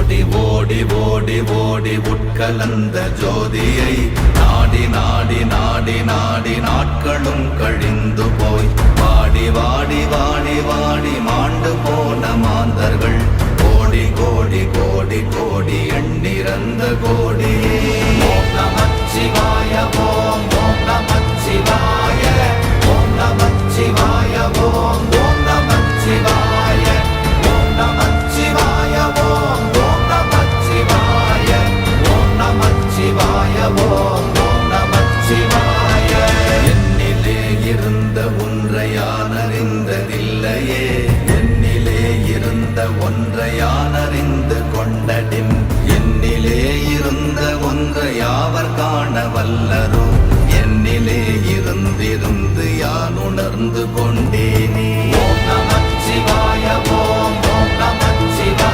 ஓடி ஓடி ஓடி ஓடி உட்கலந்த ஜோதியை நாடி நாடி நாடி நாடி நாட்களும் கழிந்து போய் வாடி வாடி வாடி வாடி மாண்டு போன மாந்தர்கள் கோடி கோடி கோடி கோடி எண்ணிறந்த கோடி. ஓம் நமச்சிவாய ஓம் ஓம் நமச்சிவாய ஓம் நமச்சிவாய ஓம் ஓம் நமச்சிவாய ஓம் நமச்சிவாய ஓம் ஓம் நமச்சிவாய ஓம் நமச்சிவாய ஓம் ஓம் நமச்சிவாய. என்னிலே இருந்த ஒன்றை யான் அறிந்ததில்லையே, என்னிலே இருந்த ஒன்றை யான் அறிந்து கொண்டடின், என்னிலே இருந்த ஒன்றை யாவர் காண வல்லரோ, என்னிலே இருந்திருந்து யான் உணர்ந்து கொண்டே.